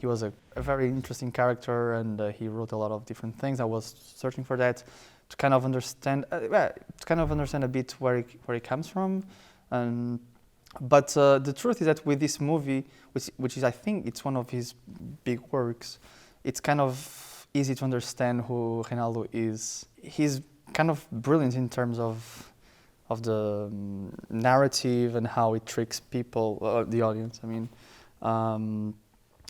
He was a very interesting character, and he wrote a lot of different things. I was searching for that to kind of understand, a bit where he comes from. But the truth is that with this movie, which is, I think, it's one of his big works, it's kind of easy to understand who Reinaldo is. He's kind of brilliant in terms of the narrative and how it tricks people, the audience. I mean,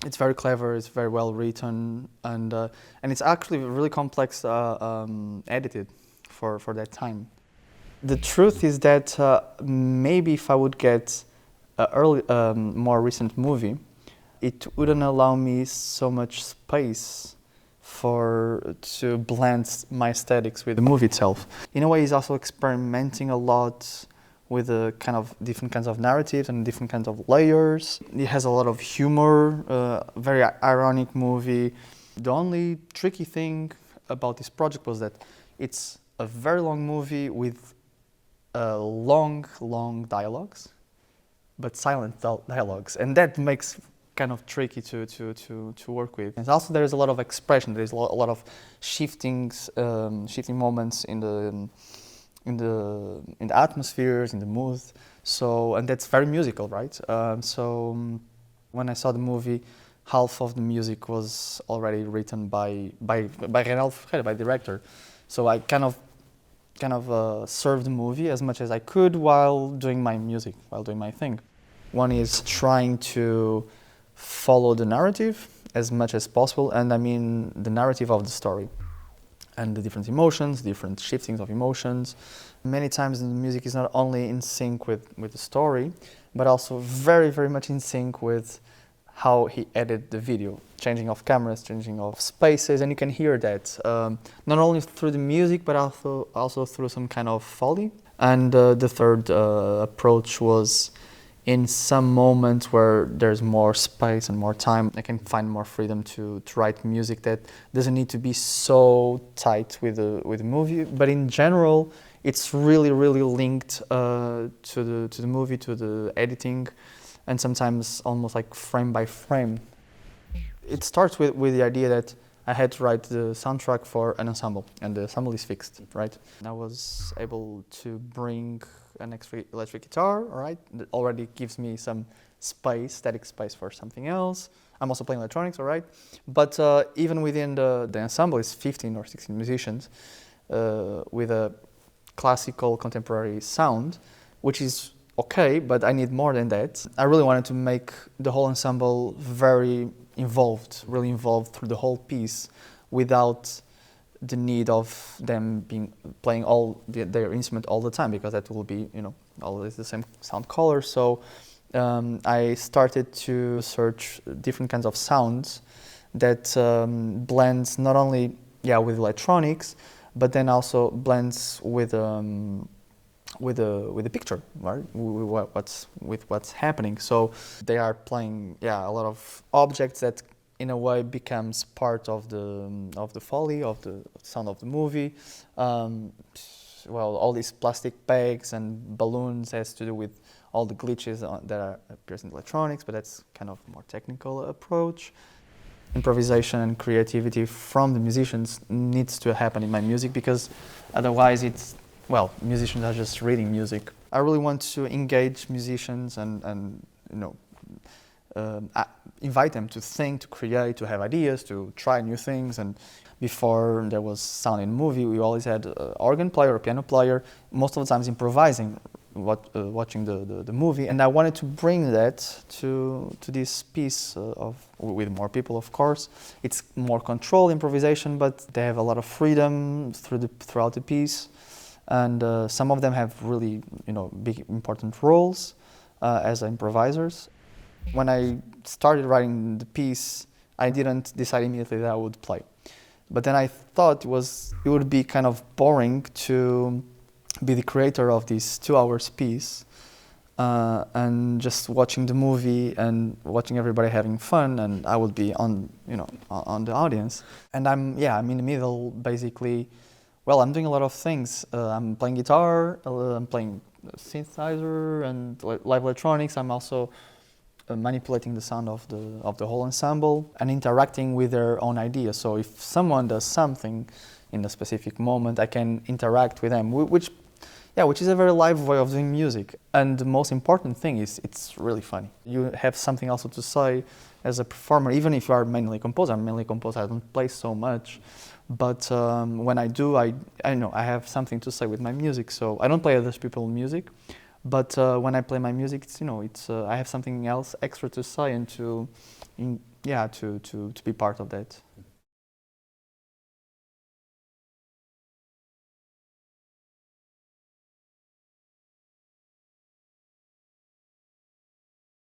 it's very clever. It's very well written, and it's actually really complex, edited for that time. The truth is that maybe if I would get an more recent movie, it wouldn't allow me so much space to blend my aesthetics with the movie itself. In a way, he's also experimenting a lot with kind of different kinds of narratives and different kinds of layers. He has a lot of humor, very ironic movie. The only tricky thing about this project was that it's a very long movie with long dialogues, but silent dialogues, and that makes kind of tricky to work with. And also, there is a lot of expression. There is a lot of shifting moments in the atmospheres, in the mood. So, and that's very musical, right? When I saw the movie, half of the music was already written by Reinaldo Ferreira, by the director. So I kind of served the movie as much as I could while doing my music, while doing my thing. One is trying to follow the narrative as much as possible, and I mean the narrative of the story and the different emotions, different shiftings of emotions. Many times the music is not only in sync with the story, but also very, very much in sync with how he edited the video, changing of cameras, changing of spaces, and you can hear that not only through the music, but also through some kind of Foley. And the third approach was, in some moments where there's more space and more time, I can find more freedom to write music that doesn't need to be so tight with the movie. But in general, it's really, really linked to the movie, to the editing, and sometimes almost like frame by frame. It starts with the idea that I had to write the soundtrack for an ensemble, and the ensemble is fixed, right? And I was able to bring an extra electric guitar, right? That already gives me some space, static space for something else. I'm also playing electronics, all right? But even within the ensemble is 15 or 16 musicians with a classical contemporary sound, which is okay, but I need more than that. I really wanted to make the whole ensemble very involved, really involved through the whole piece, without the need of them playing their instrument all the time, because that will be, always the same sound color. So I started to search different kinds of sounds that blends not only with electronics, but then also blends with the picture, right? With what's happening. So they are playing a lot of objects that in a way becomes part of the Foley, of the sound of the movie. All these plastic bags and balloons has to do with all the glitches that appears in electronics, but that's kind of a more technical approach. Improvisation and creativity from the musicians needs to happen in my music, because otherwise musicians are just reading music. I really want to engage musicians and invite them to think, to create, to have ideas, to try new things. And before there was sound in movie, we always had an organ player or piano player, most of the times improvising, watching the movie. And I wanted to bring that to this piece with more people, of course. It's more controlled improvisation, but they have a lot of freedom throughout the piece. And some of them have really, big important roles as improvisers. When I started writing the piece, I didn't decide immediately that I would play. But then I thought it would be kind of boring to be the creator of this 2 hours piece and just watching the movie and watching everybody having fun, and I would be on the audience. And I'm in the middle, basically. Well, I'm doing a lot of things. I'm playing guitar, I'm playing synthesizer and live electronics. I'm also manipulating the sound of the whole ensemble and interacting with their own ideas. So if someone does something in a specific moment, I can interact with them, which is a very live way of doing music. And the most important thing is it's really funny. You have something also to say as a performer, even if you are mainly composer. I'm mainly composer, I don't play so much. But when I do, I know I have something to say with my music. So I don't play other people's music, but when I play my music, I have something else extra to say and to be part of that.